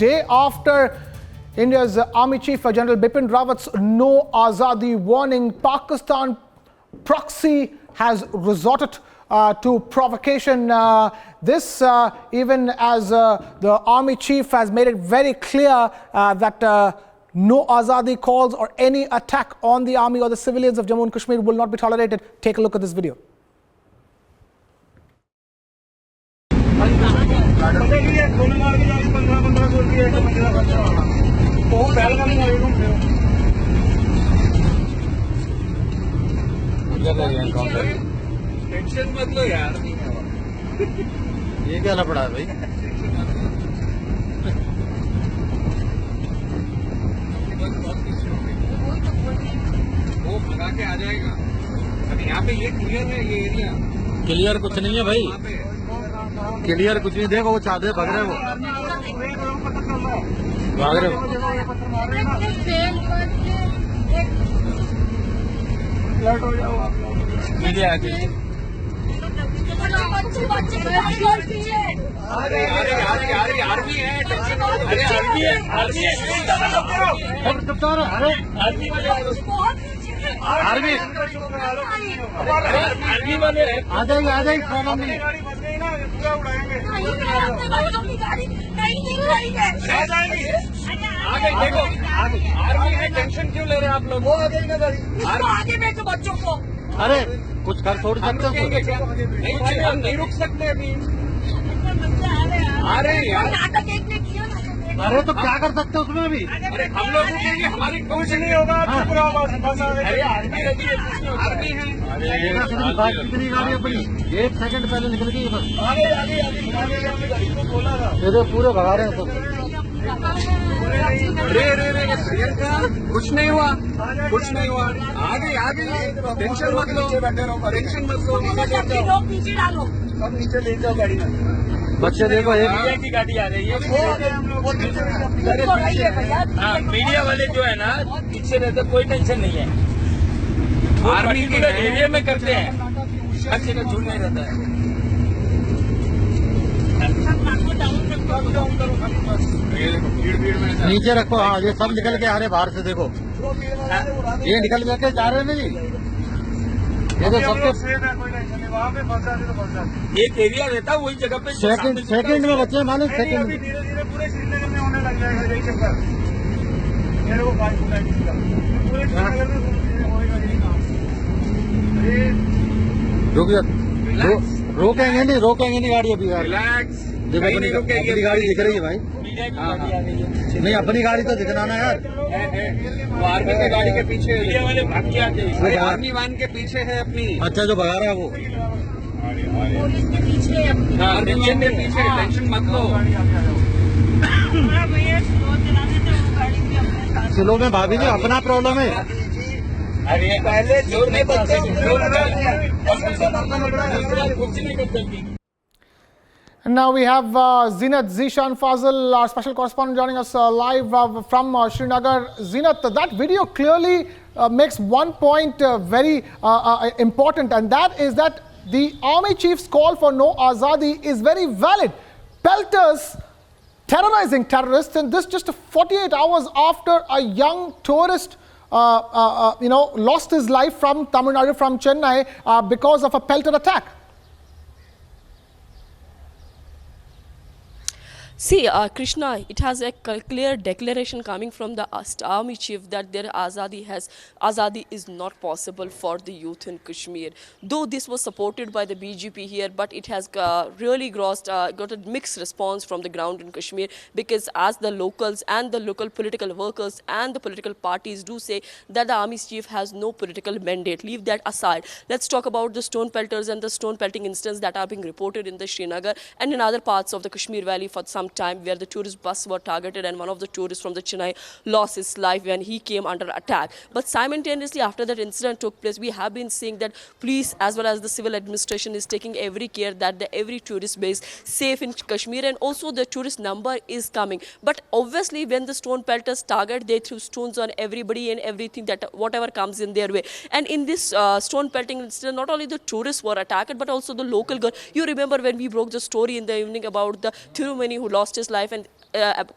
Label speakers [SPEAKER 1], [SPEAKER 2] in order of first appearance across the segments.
[SPEAKER 1] day after India's Army Chief General Bipin Rawat's No Azadi warning, Pakistan proxy has resorted to provocation. This even as the Army Chief has made it very clear that no Azadi calls or any attack on the army or the civilians of Jammu and Kashmir will not be tolerated. Take a look at this video.
[SPEAKER 2] Tension मत लो यार।
[SPEAKER 3] ये क्या लफड़ा है भाई?
[SPEAKER 2] वो भगा के आ जाएगा। अब यहाँ पे ये क्लियर है, ये एरिया
[SPEAKER 3] क्लियर कुछ नहीं है भाई, क्लियर कुछ नहीं। देखो वो चाहते भाग रहे, वो भाग रहे
[SPEAKER 2] मीडिया आ गई। अरे आर्मी है, अरे आर्मी है, आर्मी वाले
[SPEAKER 3] आ जाएगी प्रॉब्लम नहीं।
[SPEAKER 2] देखो आर्मी है, टेंशन क्यों ले रहे हैं आप लोग? वो
[SPEAKER 4] आगे बैठो बच्चों को।
[SPEAKER 3] अरे कुछ कर थोड़ी सकते हो?
[SPEAKER 2] नहीं, हम नहीं रुक सकते अभी। अरे यार
[SPEAKER 4] नाटक एक ने किया ना।
[SPEAKER 3] अरे तो क्या कर सकते हो उसमें अभी?
[SPEAKER 2] अरे हम लोग रुकेंगे, हमारी कुछ नहीं होगा। अरे आर्मी है, आर्मी है।
[SPEAKER 3] बात कितनी गाड़ी अपनी 1 सेकंड पहले निकल गई बस। ये तो पूरे भगा रहे हैं सब।
[SPEAKER 2] प्रियंका कुछ नहीं हुआ, कुछ नहीं हुआ। आगे टेंशन मत लो, टेंशन मत लो।
[SPEAKER 4] लोग नीचे डालो,
[SPEAKER 2] सब नीचे ले जाओ गाड़ी में।
[SPEAKER 3] बच्चे देखो
[SPEAKER 2] मीडिया की गाड़ी आ रही है। हाँ, मीडिया वाले जो है ना पीछे रहते, कोई टेंशन नहीं है। आर्मी के एरिया में करते हैं, हर जगह झूठ नहीं रहता है।
[SPEAKER 3] नीचे रखो। हाँ ये सब निकल के आ रहे बाहर से, देखो ये निकल के जा रहे हैं ना जी। ये तो सबके
[SPEAKER 2] एक एरिया रहता है, वही जगह पे
[SPEAKER 3] सेकंड में बच्चे मालूम, सेकंड में।
[SPEAKER 5] धीरे धीरे पूरे श्रीनगर में होने लग जाएगा। मेरे को बात पूरे श्रीनगर में होएगा यही काम।
[SPEAKER 3] रोकेंगे नहीं गाड़ी अभी यार।
[SPEAKER 2] रिलैक्स,
[SPEAKER 3] देखो अपनी गाड़ी दिख रही है भाई। नहीं अपनी गाड़ी तो दिखना ना यार।
[SPEAKER 2] वो आर्मी की गाड़ी के पीछे वाले भाग के आते हैं। आर्मी वान के पीछे है अपनी।
[SPEAKER 3] अच्छा जो भगा रहा है वो
[SPEAKER 4] पुलिस के पीछे अपनी।
[SPEAKER 2] हाँ, टेंशन के पीछे, टेंशन मत लो।
[SPEAKER 3] स्लो में भाभी जी अपना प्रॉब्लम है।
[SPEAKER 2] अरे पहले जोर नहीं करते, कुछ नहीं करते।
[SPEAKER 1] And now we have Zinat Zishan Fazil, our special correspondent, joining us live from Srinagar. Zinat, that video clearly makes one point very important, and that is that the Army Chief's call for no Azadi is very valid. Pelters terrorizing terrorists, and this just 48 hours after a young tourist lost his life from Tamil Nadu, from Chennai, because of a pelter attack.
[SPEAKER 6] See, Krishna, it has a clear declaration coming from the Army Chief that their Azadi is not possible for the youth in Kashmir. Though this was supported by the BJP here, but it has really got a mixed response from the ground in Kashmir, because as the locals and the local political workers and the political parties do say that the Army Chief has no political mandate. Leave that aside. Let's talk about the stone pelters and the stone pelting incidents that are being reported in the Srinagar and in other parts of the Kashmir Valley for some time, where the tourist bus were targeted and one of the tourists from the Chennai lost his life when he came under attack. But simultaneously after that incident took place, we have been seeing that police as well as the civil administration is taking every care that every tourist base safe in Kashmir, and also the tourist number is coming. But obviously when the stone pelters target, they threw stones on everybody and everything, that whatever comes in their way. And in this stone pelting incident, not only the tourists were attacked but also the local girl. You remember when we broke the story in the evening about the Thirumani who lost lost his life, and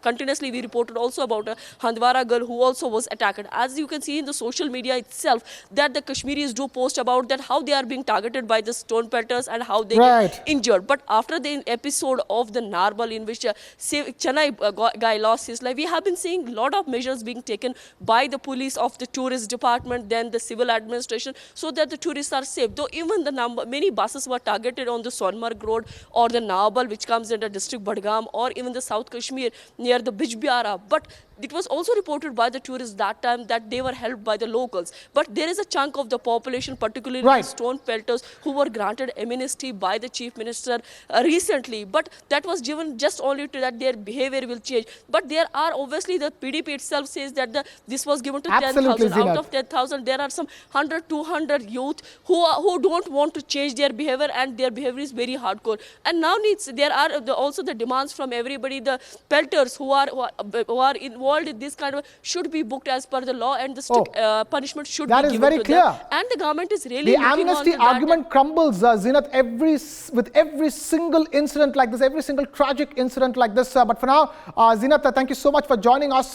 [SPEAKER 6] continuously we reported also about a Handwara girl who also was attacked. As you can see in the social media itself, that the Kashmiris do post about that how they are being targeted by the stone pelters and how they
[SPEAKER 1] Right.
[SPEAKER 6] get injured. But after the episode of the Narbal, in which Chennai guy lost his life, we have been seeing a lot of measures being taken by the police of the tourist department, then the civil administration, so that the tourists are safe. Though even the many buses were targeted on the Sonmarg road or the Narbal, which comes under district Badgam, or even the South Kashmir near the Bijbihara. But it was also reported by the tourists that time that they were helped by the locals. But there is a chunk of the population, particularly
[SPEAKER 1] Right.
[SPEAKER 6] the stone pelters, who were granted amnesty by the chief minister recently. But that was given just only to that their behavior will change. But there are obviously the PDP itself says that this was given to
[SPEAKER 1] Absolutely,
[SPEAKER 6] 10,000. Out
[SPEAKER 1] Zeenat.
[SPEAKER 6] of 10,000, there are some 100, 200 youth who don't want to change their behavior, and their behavior is very hardcore. And now there are also the demands from everybody. The pelters who are involved in this kind of should be booked as per the law, and the strict punishment should
[SPEAKER 1] that
[SPEAKER 6] be
[SPEAKER 1] is
[SPEAKER 6] given
[SPEAKER 1] very
[SPEAKER 6] to
[SPEAKER 1] clear.
[SPEAKER 6] them. And the government is really
[SPEAKER 1] The
[SPEAKER 6] looking
[SPEAKER 1] amnesty
[SPEAKER 6] on to that.
[SPEAKER 1] argument crumbles, Zeenat, with every single incident like this, every single tragic incident like this. But for now, Zeenat, thank you so much for joining us.